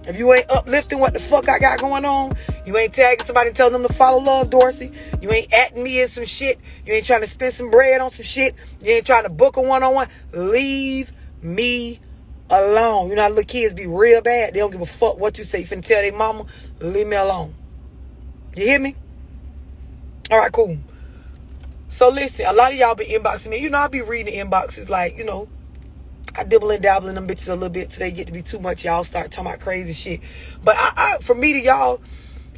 If you ain't uplifting what the fuck I got going on, you ain't tagging somebody and telling them to follow love, Dorsey. You ain't atting me in some shit. You ain't trying to spend some bread on some shit. You ain't trying to book a one-on-one. Leave me alone. You know how little kids be real bad. They don't give a fuck what you say. You finna tell their mama, leave me alone. You hear me? All right, cool. So listen, a lot of y'all be inboxing me. You know, I be reading the inboxes like, you know, I dibble and dabble in them bitches a little bit till they get to be too much. Y'all start talking about crazy shit. But for me to y'all,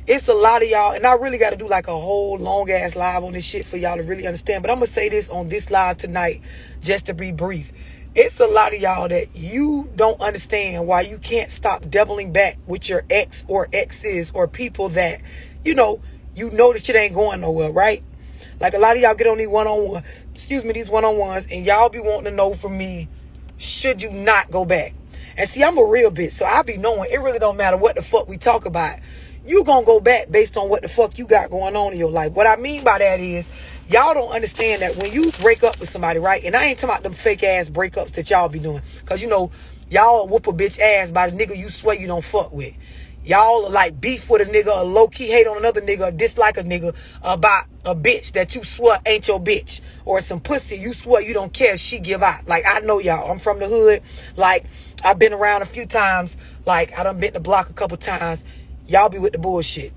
it's a lot of y'all. And I really got to do like a whole long ass live on this shit for y'all to really understand. But I'm going to say this on this live tonight just to be brief. It's a lot of y'all that you don't understand why you can't stop doubling back with your ex or exes or people that, you know that shit ain't going nowhere, right? Like a lot of y'all get on these these one-on-ones, and y'all be wanting to know from me, should you not go back? And see, I'm a real bitch, so I be knowing it really don't matter what the fuck we talk about. You gonna go back based on what the fuck you got going on in your life. What I mean by that is, y'all don't understand that when you break up with somebody, right? And I ain't talking about them fake ass breakups that y'all be doing. Cause you know, y'all whoop a bitch ass by the nigga you swear you don't fuck with. Y'all like beef with a nigga or low-key hate on another nigga or dislike a nigga about a bitch that you swear ain't your bitch. Or some pussy you swear you don't care if she give out. Like, I know y'all. I'm from the hood. Like, I've been around a few times. Like, I done been to the block a couple times. Y'all be with the bullshit.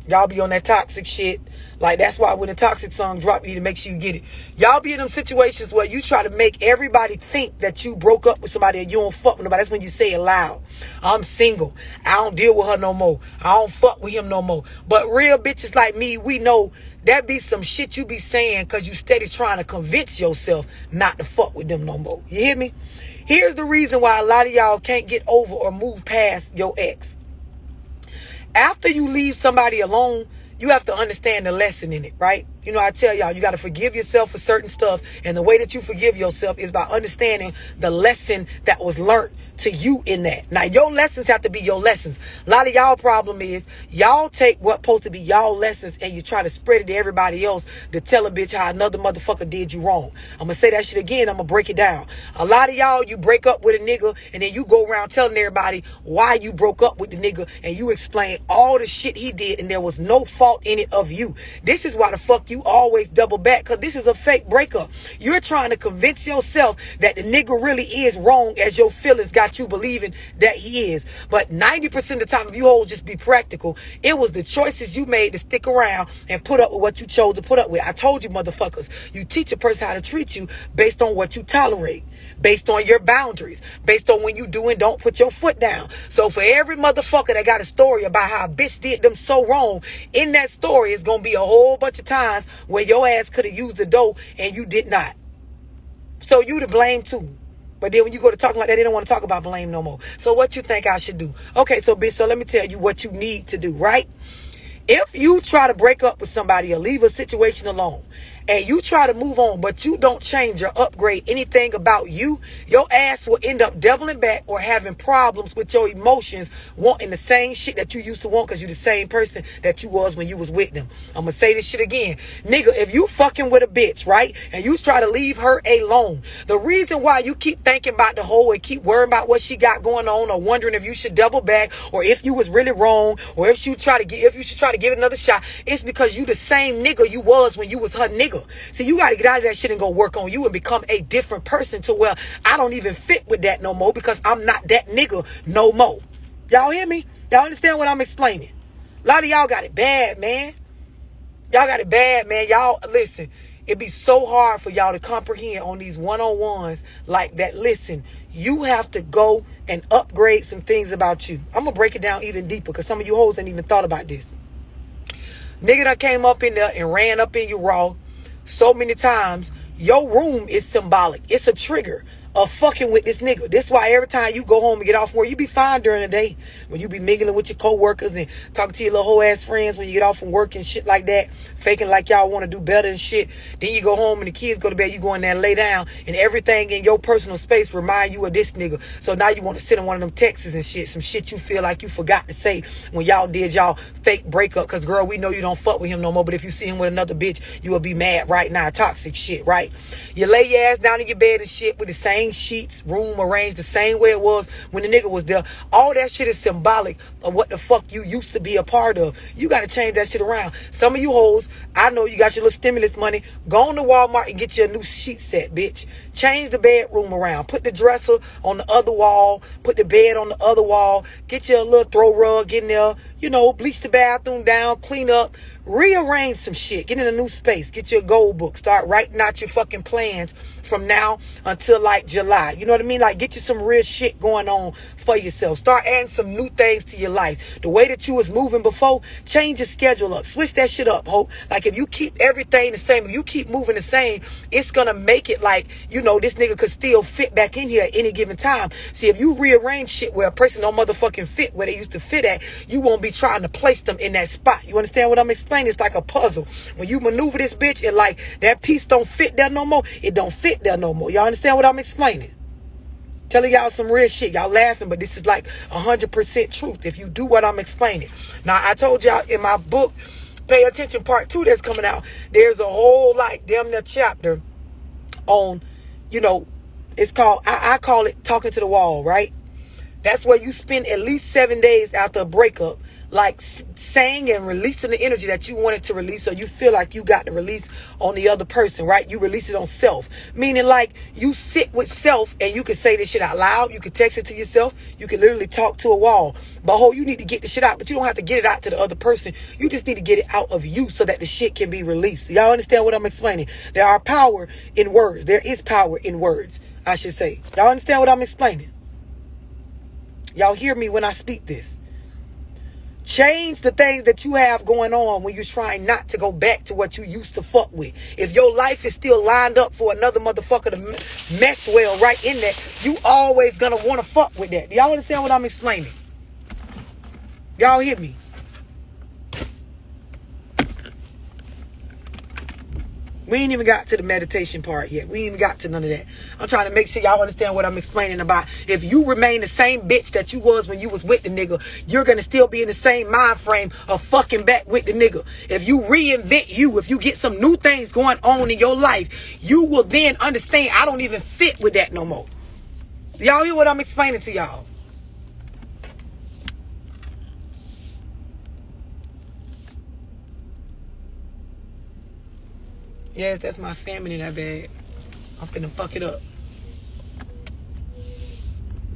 Y'all be on that toxic shit. Like, that's why when the toxic song drop, you need to make sure you get it. Y'all be in them situations where you try to make everybody think that you broke up with somebody and you don't fuck with nobody. That's when you say it loud. I'm single. I don't deal with her no more. I don't fuck with him no more. But real bitches like me, we know that be some shit you be saying because you steady trying to convince yourself not to fuck with them no more. You hear me? Here's the reason why a lot of y'all can't get over or move past your ex. After you leave somebody alone, you have to understand the lesson in it, right? You know, I tell y'all, you got to forgive yourself for certain stuff. And the way that you forgive yourself is by understanding the lesson that was learned to you in that. Now, your lessons have to be your lessons. A lot of y'all problem is y'all take what's supposed to be y'all lessons and you try to spread it to everybody else to tell a bitch how another motherfucker did you wrong. I'm going to say that shit again. I'm going to break it down. A lot of y'all, you break up with a nigga and then you go around telling everybody why you broke up with the nigga and you explain all the shit he did and there was no fault in it of you. This is why the fuck you always double back, because this is a fake breakup. You're trying to convince yourself that the nigga really is wrong as your feelings got you believing that he is. But 90% of the time, if you hoes just be practical, it was the choices you made to stick around and put up with what you chose to put up with. I told you motherfuckers, you teach a person how to treat you based on what you tolerate, based on your boundaries, based on when you do and don't put your foot down. So for every motherfucker that got a story about how a bitch did them so wrong, in that story is going to be a whole bunch of times where your ass could have used the dough and you did not. So you to blame too. But then when you go to talking like that, they don't want to talk about blame no more. So what you think I should do? Okay, so bitch, so let me tell you what you need to do, right? If you try to break up with somebody or leave a situation alone and you try to move on, but you don't change or upgrade anything about you, your ass will end up doubling back or having problems with your emotions, wanting the same shit that you used to want because you're the same person that you was when you was with them. I'm going to say this shit again. Nigga, if you fucking with a bitch, right, and you try to leave her alone, the reason why you keep thinking about the hoe and keep worrying about what she got going on or wondering if you should double back or if you was really wrong or if you should try to give it another shot, it's because you the same nigga you was when you was her nigga. See, you got to get out of that shit and go work on you and become a different person to where I don't even fit with that no more because I'm not that nigga no more. Y'all hear me? Y'all understand what I'm explaining? A lot of y'all got it bad, man. Y'all got it bad, man. Y'all, listen, it'd be so hard for y'all to comprehend on these one-on-ones like that. Listen, you have to go and upgrade some things about you. I'm going to break it down even deeper because some of you hoes ain't even thought about this. Nigga done came up in there and ran up in you raw so many times. Your room is symbolic. It's a trigger of fucking with this nigga. This why every time you go home and get off work, you be fine during the day when you be mingling with your co-workers and talking to your little hoe ass friends when you get off from work and shit like that, faking like y'all want to do better and shit. Then you go home and the kids go to bed, you go in there and lay down and everything in your personal space remind you of this nigga. So now you want to sit in one of them texts and shit, some shit you feel like you forgot to say when y'all did y'all fake breakup. Cause girl, we know you don't fuck with him no more, but if you see him with another bitch, you will be mad right now. Toxic shit, right? You lay your ass down in your bed and shit with the same same sheets, room arranged the same way it was when the nigga was there. All that shit is symbolic of what the fuck you used to be a part of. You got to change that shit around. Some of you hoes, I know you got your little stimulus money. Go on to Walmart and get you a new sheet set, bitch. Change the bedroom around. Put the dresser on the other wall. Put the bed on the other wall. Get you a little throw rug in there. You know, bleach the bathroom down. Clean up. Rearrange some shit. Get in a new space. Get your goal book. Start writing out your fucking plans from now until like July. You know what I mean? Like, get you some real shit going on for yourself. Start adding some new things to your life. The way that you was moving before, change your schedule up. Switch that shit up, Hope. Like, if you keep everything the same, if you keep moving the same, it's gonna make it like, you know, this nigga could still fit back in here at any given time. See, if you rearrange shit where a person don't motherfucking fit where they used to fit at, you won't be trying to place them in that spot. You understand what I'm explaining? It's like a puzzle. When you maneuver this bitch and like that piece don't fit there no more, it don't fit there no more. Y'all understand what I'm explaining? Telling y'all some real shit. Y'all laughing, but this is like 100% truth if you do what I'm explaining. Now, I told y'all in my book, Pay Attention Part 2 that's coming out, there's a whole like damn near chapter on, you know, it's called, I call it talking to the wall, right? That's where you spend at least 7 days after a breakup, like saying and releasing the energy that you wanted to release, or you feel like you got to release on the other person, right? You release it on self, meaning like you sit with self and you can say this shit out loud. You can text it to yourself. You can literally talk to a wall. But you need to get the shit out, but you don't have to get it out to the other person. You just need to get it out of you so that the shit can be released. Y'all understand what I'm explaining? There are power in words. There is power in words, I should say. Y'all understand what I'm explaining? Y'all hear me when I speak this? Change the things that you have going on when you're trying not to go back to what you used to fuck with. If your life is still lined up for another motherfucker to mesh well right in there, you always gonna want to fuck with that. Y'all understand what I'm explaining? Y'all hear me? We ain't even got to the meditation part yet. We ain't even got to none of that. I'm trying to make sure y'all understand what I'm explaining about. If you remain the same bitch that you was when you was with the nigga, you're going to still be in the same mind frame of fucking back with the nigga. If you reinvent you, if you get some new things going on in your life, you will then understand I don't even fit with that no more. Y'all hear what I'm explaining to y'all? Yes, that's my salmon in that bag. I'm finna fuck it up.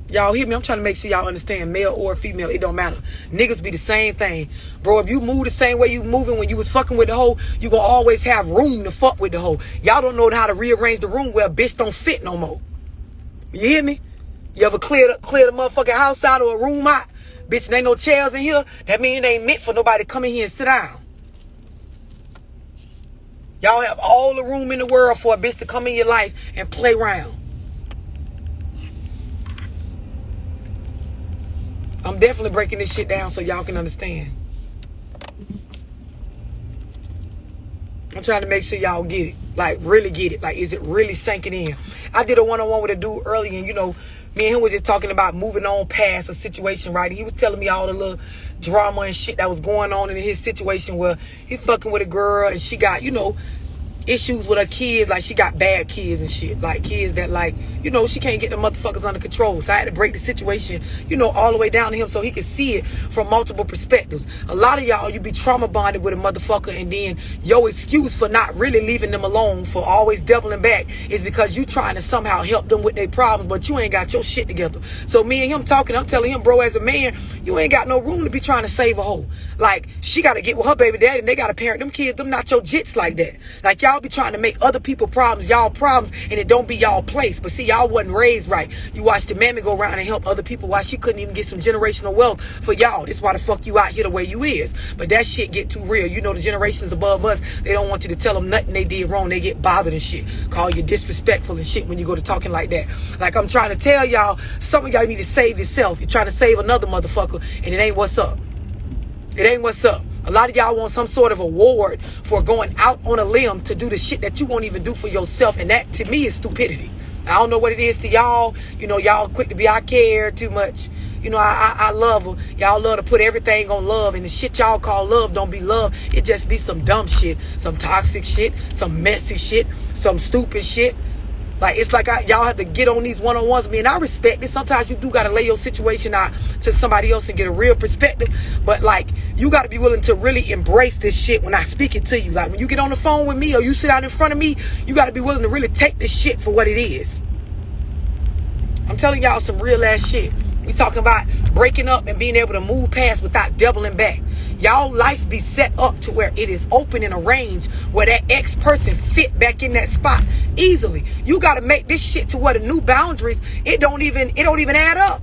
Y'all hear me? I'm trying to make sure y'all understand, male or female, it don't matter. Niggas be the same thing. Bro, if you move the same way you moving when you was fucking with the hoe, you gonna always have room to fuck with the hoe. Y'all don't know how to rearrange the room where a bitch don't fit no more. You hear me? You ever clear the motherfucking house out or a room out? Bitch, there ain't no chairs in here. That mean it ain't meant for nobody to come in here and sit down. Y'all have all the room in the world for a bitch to come in your life and play around. I'm definitely breaking this shit down so y'all can understand. I'm trying to make sure y'all get it. Like, really get it. Like, is it really sinking in? I did a one-on-one with a dude earlier, and, you know, me and him was just talking about moving on past a situation, right? He was telling me all the little drama and shit that was going on in his situation where he fucking with a girl and she got, you know, issues with her kids. Like, she got bad kids and shit. Like, kids that, like, you know, she can't get the motherfuckers under control. So I had to break the situation, you know, all the way down to him so he could see it from multiple perspectives. A lot of y'all, you be trauma bonded with a motherfucker, and then your excuse for not really leaving them alone, for always doubling back, is because you trying to somehow help them with their problems, but you ain't got your shit together. So me and him talking, I'm telling him, bro, as a man, you ain't got no room to be trying to save a hoe. Like, she got to get with her baby daddy, and they got to parent them kids. Them not your jits like that. Like, y'all be trying to make other people problems y'all problems, and it don't be y'all place. But see, y'all wasn't raised right. You watched the mammy go around and help other people while she couldn't even get some generational wealth for y'all. This why the fuck you out here the way you is. But that shit get too real. You know, the generations above us, they don't want you to tell them nothing they did wrong. They get bothered and shit. Call you disrespectful and shit when you go to talking like that. Like, I'm trying to tell y'all, some of y'all need to save yourself. You're trying to save another motherfucker, and it ain't what's up. It ain't what's up. A lot of y'all want some sort of award for going out on a limb to do the shit that you won't even do for yourself. And that, to me, is stupidity. I don't know what it is to y'all. You know, y'all quick to be, I care too much. You know, I love her. Y'all love to put everything on love. And the shit y'all call love don't be love. It just be some dumb shit. Some toxic shit. Some messy shit. Some stupid shit. Like, it's like y'all have to get on these one-on-ones with me, and I respect it. Sometimes you do got to lay your situation out to somebody else and get a real perspective. But, like, you got to be willing to really embrace this shit when I speak it to you. Like, when you get on the phone with me or you sit out in front of me, you got to be willing to really take this shit for what it is. I'm telling y'all some real-ass shit. We talking about breaking up and being able to move past without doubling back. Y'all life be set up to where it is open and arranged where that ex person fit back in that spot easily. You got to make this shit to where the new boundaries, it don't even add up.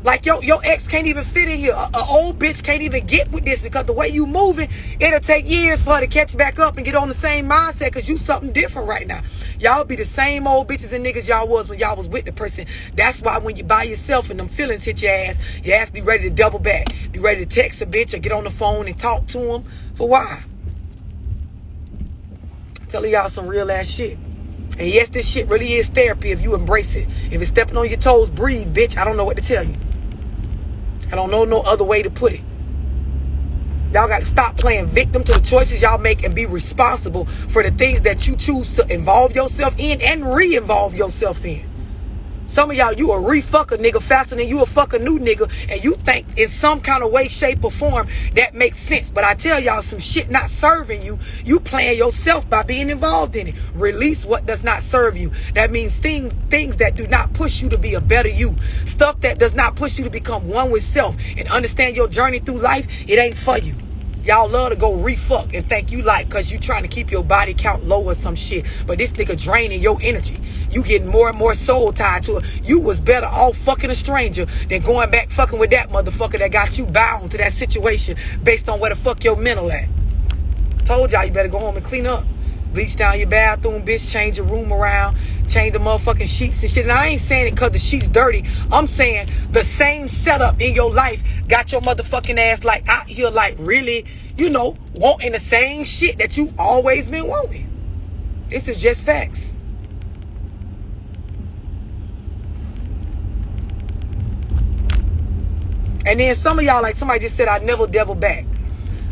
Like your ex can't even fit in here. An old bitch can't even get with this because the way you moving, it'll take years for her to catch back up and get on the same mindset because you something different right now. Y'all be the same old bitches and niggas y'all was when y'all was with the person. That's why when you by yourself and them feelings hit your ass be ready to double back. Be ready to text a bitch or get on the phone and talk to them. For why? I'm telling y'all some real ass shit. And yes, this shit really is therapy if you embrace it. If it's stepping on your toes, breathe, bitch. I don't know what to tell you. I don't know no other way to put it. Y'all got to stop playing victim to the choices y'all make and be responsible for the things that you choose to involve yourself in and re-involve yourself in. Some of y'all, you a re-fuck a nigga faster than you a fuck a new nigga, and you think in some kind of way, shape, or form that makes sense. But I tell y'all some shit not serving you. You playing yourself by being involved in it. Release what does not serve you. That means things that do not push you to be a better you. Stuff that does not push you to become one with self and understand your journey through life. It ain't for you. Y'all love to go re-fuck and think you like because you trying to keep your body count low or some shit. But this nigga draining your energy. You getting more and more soul tied to it. You was better off fucking a stranger than going back fucking with that motherfucker that got you bound to that situation based on where the fuck your mental at. Told y'all you better go home and clean up. Bleach down your bathroom, bitch. Change your room around. Change the motherfucking sheets and shit. And I ain't saying it because the sheets dirty. I'm saying the same setup in your life got your motherfucking ass like out here like really, you know, wanting the same shit that you always been wanting. This is just facts. And then some of y'all, like somebody just said, I never double back.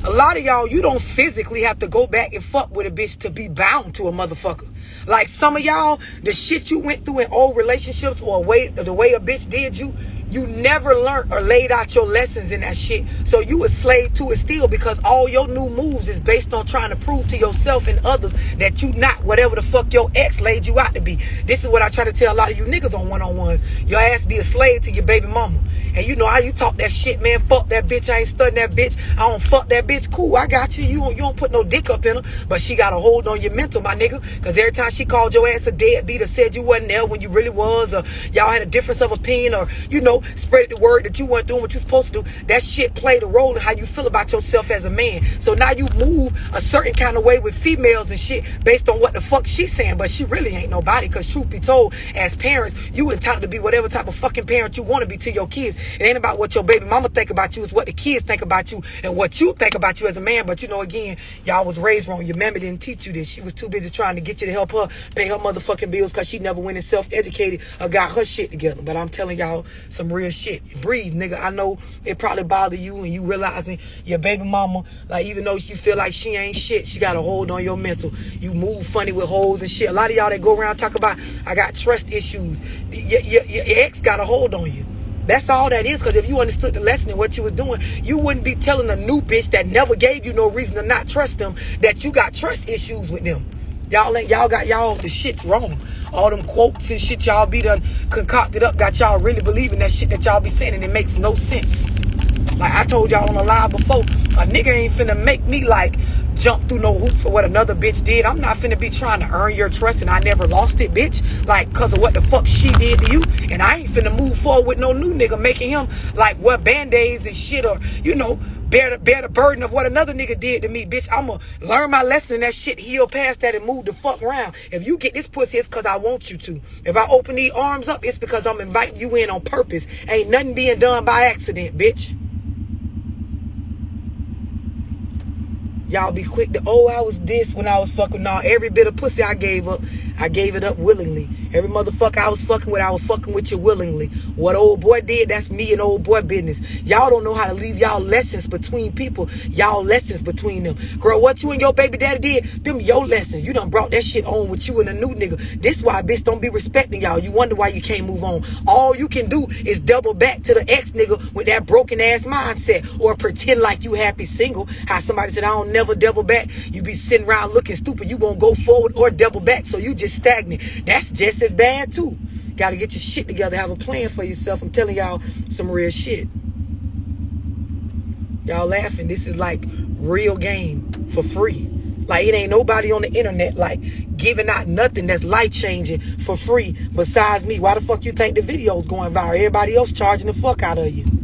A lot of y'all, you don't physically have to go back and fuck with a bitch to be bound to a motherfucker. Like some of y'all, the shit you went through in old relationships or the way a bitch did you, you never learned or laid out your lessons in that shit. So you a slave to it still because all your new moves is based on trying to prove to yourself and others that you not whatever the fuck your ex laid you out to be. This is what I try to tell a lot of you niggas on one-on-ones. Your ass be a slave to your baby mama. And you know how you talk that shit, man. Fuck that bitch. I ain't studying that bitch. I don't fuck that bitch. Cool, I got you. You don't put no dick up in her. But she got a hold on your mental, my nigga. Because every time she called your ass a deadbeat or said you wasn't there when you really was, or y'all had a difference of opinion, or, you know, spread the word that you weren't doing what you supposed to do, that shit played a role in how you feel about yourself as a man. So now you move a certain kind of way with females and shit based on what the fuck she's saying. But she really ain't nobody. Because truth be told, as parents, you entitled to be whatever type of fucking parent you want to be to your kids. It ain't about what your baby mama think about you. It's what the kids think about you and what you think about you as a man. But you know, again, y'all was raised wrong. Your mama didn't teach you this. She was too busy trying to get you to help her pay her motherfucking bills because she never went and self-educated or got her shit together. But I'm telling y'all some real shit. Breathe, nigga. I know it probably bother you and you realizing your baby mama, like, even though you feel like she ain't shit, she got a hold on your mental. You move funny with hoes and shit. A lot of y'all that go around talk about, I got trust issues. Your ex got a hold on you. That's all that is, because if you understood the lesson and what you was doing, you wouldn't be telling a new bitch that never gave you no reason to not trust them that you got trust issues with them. Y'all got the shit's wrong. All them quotes and shit y'all be done concocted up got y'all really believing that shit that y'all be saying, and it makes no sense. Like I told y'all on the live before, a nigga ain't finna make me like jump through no hoop for what another bitch did. I'm not finna be trying to earn your trust and I never lost it, bitch. Like, cause of what the fuck she did to you. And I ain't finna move forward with no new nigga making him like wear band-aids and shit, or, you know, bear the burden of what another nigga did to me, bitch. I'ma learn my lesson in that shit, heal past that, and move the fuck around. If you get this pussy, it's cause I want you to. If I open these arms up, it's because I'm inviting you in on purpose. Ain't nothing being done by accident, bitch. Y'all be quick to, oh, I was this when I was fucking. Nah, every bit of pussy I gave up, I gave it up willingly. Every motherfucker I was fucking with you willingly. What old boy did, that's me and old boy business. Y'all don't know how to leave y'all lessons between people. Y'all lessons between them. Girl, what you and your baby daddy did, them your lessons. You done brought that shit on with you and a new nigga. This why bitch don't be respecting y'all. You wonder why you can't move on. All you can do is double back to the ex nigga with that broken ass mindset. Or pretend like you happy single. How somebody said, I don't never double back. You be sitting around looking stupid. You won't go forward or double back. So you just stagnant. That's just as bad too. Got to get your shit together. Have a plan for yourself. I'm telling y'all some real shit. Y'all laughing. This is like real game for free. Like it ain't nobody on the internet like giving out nothing that's life changing for free besides me. Why the fuck you think the video's going viral? Everybody else charging the fuck out of you.